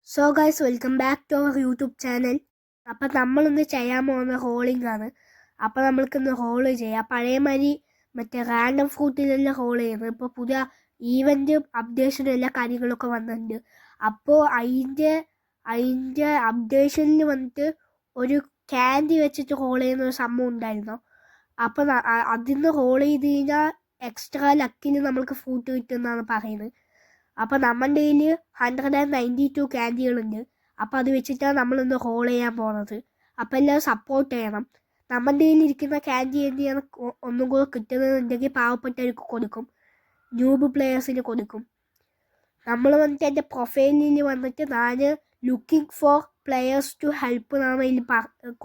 So guys, welcome back to our YouTube channel. അപ്പം നമ്മളിന്ന് ചെയ്യാൻ പോകുന്ന റോളിംഗ് ആണ്. അപ്പം നമ്മൾക്കിന്ന് റോള് ചെയ്യാം. പഴയമാതിരി മറ്റേ റാൻഡം ഫ്രൂട്ടിലെല്ലാം റോൾ ചെയ്യുന്നത്. ഇപ്പോൾ പുതിയ ഈവൻറ്റും അപ്ഡേഷനും എല്ലാ കാര്യങ്ങളൊക്കെ വന്നിട്ടുണ്ട്. അപ്പോൾ അതിൻ്റെ അപ്ഡേഷനിൽ വന്നിട്ട് ഒരു ക്യാൻഡി വെച്ചിട്ട് റോൾ ചെയ്യുന്ന ഒരു സംഭവം ഉണ്ടായിരുന്നു. അപ്പം അതിന്ന് റോൾ ചെയ്ത് കഴിഞ്ഞാൽ എക്സ്ട്രാ ലക്കിൽ നമ്മൾക്ക് ഫ്രൂട്ട് കിട്ടുമെന്നാണ് പറയുന്നത്. അപ്പോൾ നമ്മുടെ കയ്യിൽ 192 ക്യാൻഡികളുണ്ട്. അപ്പോൾ അത് വെച്ചിട്ടാണ് നമ്മളിന്ന് റോൾ ചെയ്യാൻ പോകുന്നത്. അപ്പോൾ എല്ലാവരും സപ്പോർട്ട് ചെയ്യണം. നമ്മുടെ കയ്യിൽ ഇരിക്കുന്ന ക്യാൻഡി എന്തിനാണ് ഒന്നും കൂടെ കിട്ടുന്നതെന്നുണ്ടെങ്കിൽ പാവപ്പെട്ടവർക്ക് കൊടുക്കും, ന്യൂബ് പ്ലെയേഴ്സിന് കൊടുക്കും. നമ്മൾ വന്നിട്ട് എൻ്റെ പ്രൊഫൈലിൽ വന്നിട്ട് ഞാൻ looking for players to help എന്നാണ് അതിൽ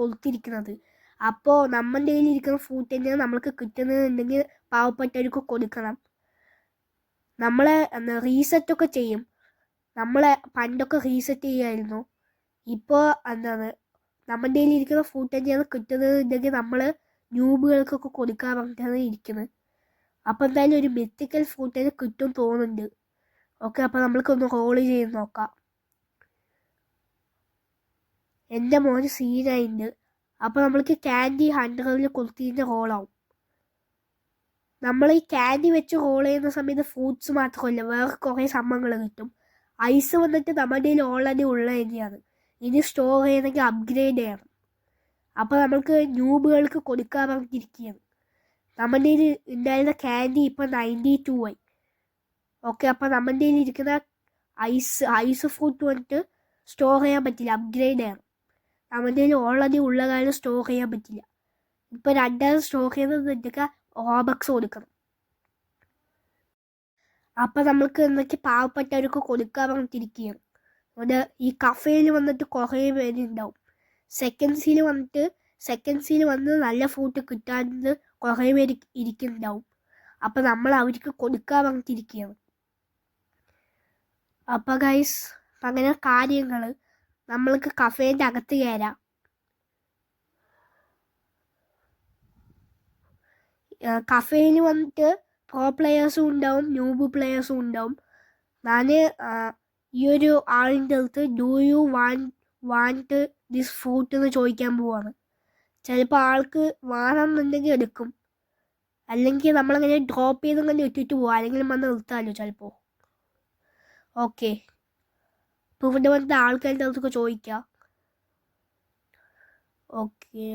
കൊടുത്തിരിക്കുന്നത്. അപ്പോൾ നമ്മുടെ കയ്യിൽ ഇരിക്കുന്ന ഫ്രൂട്ട് തന്നെയാണ് നമ്മൾക്ക് കിട്ടുന്നതെന്നുണ്ടെങ്കിൽ പാവപ്പെട്ടവർക്ക് കൊടുക്കണം. നമ്മളെ റീസെറ്റൊക്കെ ചെയ്യും. നമ്മളെ പണ്ടൊക്കെ റീസെറ്റ് ചെയ്യുമായിരുന്നു. ഇപ്പോൾ നമ്മുടെ കയ്യിൽ ഇരിക്കുന്ന ഫ്രൂട്ട് തന്നെയാണ് കിട്ടുന്നതെന്നുണ്ടെങ്കിൽ നമ്മൾ ന്യൂബുകൾക്കൊക്കെ കൊടുക്കാൻ പറഞ്ഞിട്ടാണ് ഇരിക്കുന്നത്. അപ്പോൾ എന്തായാലും ഒരു മിത്തിക്കൽ ഫ്രൂട്ട് തന്നെ കിട്ടും തോന്നുന്നുണ്ട്. ഓക്കെ, അപ്പോൾ നമ്മൾക്കൊന്ന് റോൾ ചെയ്ത് നോക്കാം. എൻ്റെ മോന് സീനായിട്ടുണ്ട്. അപ്പോൾ നമ്മൾക്ക് ക്യാൻഡി 100 കൊടുത്തിൻ്റെ റോളാവും. നമ്മൾ ഈ ക്യാൻഡി വെച്ച് റോൾ ചെയ്യുന്ന സമയത്ത് ഫ്രൂട്ട്സ് മാത്രമല്ല, വേറെ കുറേ സംഭവങ്ങൾ കിട്ടും. ഐസ് വന്നിട്ട് നമ്മുടെ കയ്യിൽ ഓൾറെഡി ഉള്ള തന്നെയാണ്. ഇനി സ്റ്റോർ ചെയ്യണമെങ്കിൽ അപ്ഗ്രേഡ് ചെയ്യണം. അപ്പോൾ നമ്മൾക്ക് ന്യൂബുകൾക്ക് കൊടുക്കാൻ പറഞ്ഞിരിക്കുകയാണ്. നമ്മുടെ കയ്യിൽ ഉണ്ടായിരുന്ന ക്യാൻഡി ഇപ്പോൾ 92 ആയി. ഓക്കെ, അപ്പോൾ നമ്മുടെ കയ്യിൽ ഇരിക്കുന്ന ഐസ് ഫ്രൂട്ട് വന്നിട്ട് സ്റ്റോർ ചെയ്യാൻ പറ്റില്ല, അപ്ഗ്രേഡ് ചെയ്യണം. നമ്മുടെ കയ്യിൽ ഓൾറെഡി ഉള്ള കാര്യം സ്റ്റോർ ചെയ്യാൻ പറ്റില്ല. ഇപ്പോൾ രണ്ടാമത് സ്റ്റോർ ചെയ്യുന്നതൊക്കെ റോബക്സ് കൊടുക്കണം. അപ്പം നമ്മൾക്ക് എന്തൊക്കെ പാവപ്പെട്ടവർക്ക് കൊടുക്കാൻ പറഞ്ഞിരിക്കുകയാണ്. അതുകൊണ്ട് ഈ കഫേയിൽ വന്നിട്ട് കുറേ പേരുണ്ടാവും. സെക്കൻഡ്സിൽ വന്ന് നല്ല ഫ്രൂട്ട് കിട്ടാണ്ട് കുറേ പേര് ഇരിക്കുന്നുണ്ടാവും. അപ്പം നമ്മൾ അവർക്ക് കൊടുക്കാൻ പറഞ്ഞിരിക്കുകയാണ്. അപ്പം ഗൈസ്, അങ്ങനെ കാര്യങ്ങൾ നമ്മൾക്ക് കഫേൻ്റെ അകത്ത് കയറാം. കഫേയിൽ വന്നിട്ട് പ്രോ പ്ലെയേഴ്സും ഉണ്ടാവും, ന്യൂബ് പ്ലെയേഴ്സും ഉണ്ടാവും. ഞാൻ ഈ ഒരു ആളിൻ്റെ അടുത്ത് do you want this fruit എന്ന് ചോദിക്കാൻ പോവാണ്. ചിലപ്പോൾ ആൾക്ക് വേണമെന്നുണ്ടെങ്കിൽ എടുക്കും, അല്ലെങ്കിൽ നമ്മളങ്ങനെ ഡ്രോപ്പ് ചെയ്തങ്ങനെ ഇട്ടിട്ട് പോവാം, അല്ലെങ്കിൽ വന്ന് നിർത്താമല്ലോ ചിലപ്പോൾ. ഓക്കെ, ഇപ്പോൾ ഇവിടെ വന്നിട്ട് ആൾക്കാരുടെ അടുത്തൊക്കെ ചോദിക്കാം. ഓക്കെ,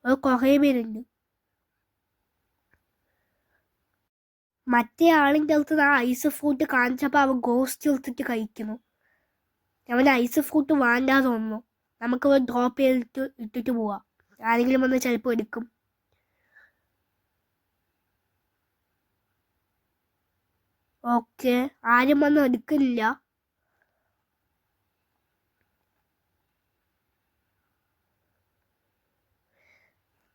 അത് കുറേ പേരുണ്ട്. മറ്റേ ആളിൻ്റെ അടുത്ത് ആ ഐസ് ഫ്രൂട്ട് കാണിച്ചപ്പോൾ അവൻ ഗോസ്റ്റ് എടുത്തിട്ട് കഴിക്കുന്നു. അവൻ ഐസ് ഫ്രൂട്ട് വേണ്ടാതെ തോന്നുന്നു. നമുക്ക് ഡ്രോപ്പ് ചെയ്തിട്ട് ഇട്ടിട്ട് പോവാം, ആരെങ്കിലും വന്ന് ചിലപ്പോൾ എടുക്കും. ഓക്കെ, ആരും വന്ന് എടുക്കുന്നില്ല.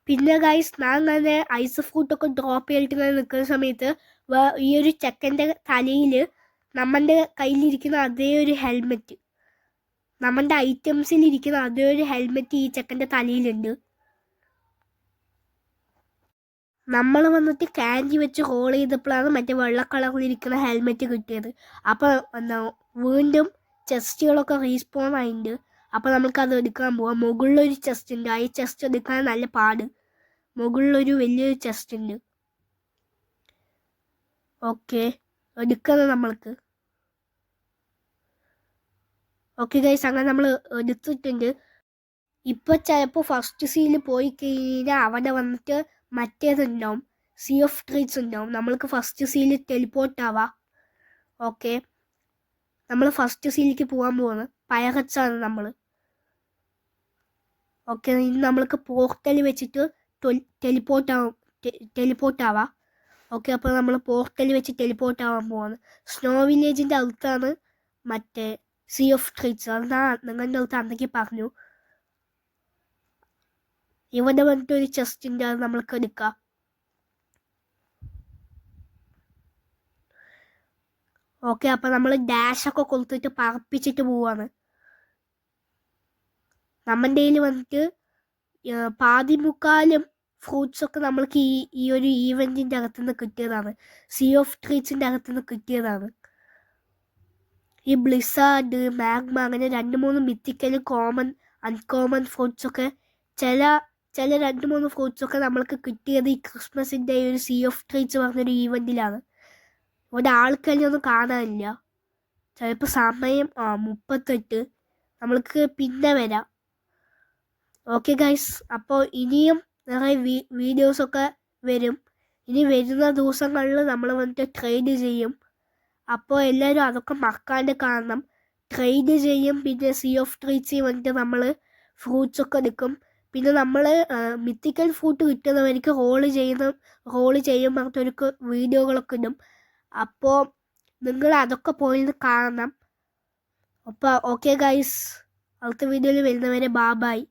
പിന്നെ ഗൈസ്, ഞാൻ അങ്ങനെ ഐസ് ഫ്രൂട്ടൊക്കെ ഡ്രോപ്പ് ചെയ്തിട്ട് ഇങ്ങനെ നിൽക്കുന്ന സമയത്ത് ഈ ഒരു ചെക്കൻ്റെ തലയിൽ നമ്മുടെ കയ്യിലിരിക്കുന്ന അതേ ഒരു ഹെൽമെറ്റ്, നമ്മുടെ ഐറ്റംസിലിരിക്കുന്ന അതേ ഒരു ഹെൽമെറ്റ് ഈ ചെക്കൻ്റെ തലയിലുണ്ട്. നമ്മൾ വന്നിട്ട് ക്യാൻഡി വെച്ച് റോൾ ചെയ്തപ്പോഴാണ് മറ്റേ വെള്ള കളറിലിരിക്കുന്ന ഹെൽമെറ്റ് കിട്ടിയത്. അപ്പോൾ വീണ്ടും ചെസ്റ്റുകളൊക്കെ റീസ്പോൺ ആയിട്ടുണ്ട്. അപ്പോൾ നമുക്കത് എടുക്കാൻ പോവാം. മുകളിലൊരു ചെസ്റ്റ് ഉണ്ട്, ആ ചെസ്റ്റ് എടുക്കാൻ നല്ല പാട്. മുകളിലൊരു വലിയൊരു ചെസ്റ്റ് ഉണ്ട്. ഓക്കെ, എടുക്കുന്നത് നമ്മൾക്ക്. ഓക്കെ ഗൈസ്, അങ്ങനെ നമ്മൾ എടുത്തിട്ടുണ്ട്. ഇപ്പോൾ ചിലപ്പോൾ ഫസ്റ്റ് സീൽ പോയി കഴിഞ്ഞാൽ അവിടെ വന്നിട്ട് മറ്റേതുണ്ടാവും, സീ ഓഫ് ട്രീറ്റ്സ് ഉണ്ടാവും. നമ്മൾക്ക് ഫസ്റ്റ് സീലിൽ ടെലിപ്പോർട്ട് ആവാം. ഓക്കെ, നമ്മൾ ഫസ്റ്റ് സീലിലേക്ക് പോകാൻ പോകുന്നത് പൈററ്റ്സ് ആണ് നമ്മൾ. ഓക്കെ, ഇനി നമ്മൾക്ക് പോർട്ടൽ വെച്ചിട്ട് ടെലിപ്പോർട്ട് ആവാം. ഓക്കെ, അപ്പോൾ നമ്മൾ പോർട്ടൽ വെച്ച് ടെലിപ്പോർട്ട് ആവാൻ പോകുന്നത് സ്നോ വില്ലേജിൻ്റെ അടുത്താണ് മറ്റേ സീ ഓഫ് ട്രീറ്റ്സ്. അതാ നിങ്ങളുടെ അടുത്ത് അന്നേക്ക് പറഞ്ഞു. ഇവിടെ വന്നിട്ട് ഒരു ചെസ്റ്റിൻ്റെ അത് നമ്മൾക്ക് എടുക്കാം. ഓക്കെ, അപ്പോൾ നമ്മൾ ഡാഷൊക്കെ കൊടുത്തിട്ട് പറപ്പിച്ചിട്ട് പോവാണ്. നമ്മുടെ കയ്യിൽ വന്നിട്ട് പാതിമുക്കാലും ഫ്രൂട്ട്സൊക്കെ നമ്മൾക്ക് ഈ ഒരു ഈവൻറ്റിൻ്റെ അകത്തുനിന്ന് കിട്ടിയതാണ്, സീ ഓഫ് ട്രീറ്റ്സിൻ്റെ അകത്തുനിന്ന് കിട്ടിയതാണ്. ഈ ബ്ലിസാർഡ്, മാഗ്മ അങ്ങനെ 2-3 മിത്തിക്കൽ കോമൺ അൺകോമൺ ഫ്രൂട്ട്സൊക്കെ ചില 2-3 ഫ്രൂട്ട്സൊക്കെ നമ്മൾക്ക് കിട്ടിയത് ഈ ക്രിസ്മസിൻ്റെ ഒരു സീ ഓഫ് ട്രീറ്റ്സ് പറഞ്ഞൊരു ഈവൻറ്റിലാണ്. ഇവിടെ ആൾക്കാരൊന്നും കാണാനില്ല. ചിലപ്പോൾ സമയം 38. നമ്മൾക്ക് പിന്നെ വരാം. ഓക്കെ ഗൈസ്, അപ്പോൾ ഇനിയും നിറയെ വീഡിയോസൊക്കെ വരും. ഇനി വരുന്ന ദിവസങ്ങളിൽ നമ്മൾ വന്നിട്ട് ട്രേഡ് ചെയ്യും. അപ്പോൾ എല്ലാവരും അതൊക്കെ മറക്കാണ്ട് കാണണം. ട്രേഡ് ചെയ്യും. പിന്നെ സീ ഓഫ് ട്രീറ്റ്സിൽ വന്നിട്ട് നമ്മൾ ഫ്രൂട്ട്സൊക്കെ എടുക്കും. പിന്നെ നമ്മൾ മിത്തിക്കൽ ഫ്രൂട്ട് കിട്ടുന്നവർക്ക് റോള് ചെയ്യും പറഞ്ഞിട്ടൊരു വീഡിയോകളൊക്കെ ഇടും. അപ്പോൾ നിങ്ങൾ അതൊക്കെ പോയി കാണണം. അപ്പോൾ ഓക്കെ ഗൈസ്, അടുത്ത വീഡിയോയിൽ വരുന്നവരെ ബായ്.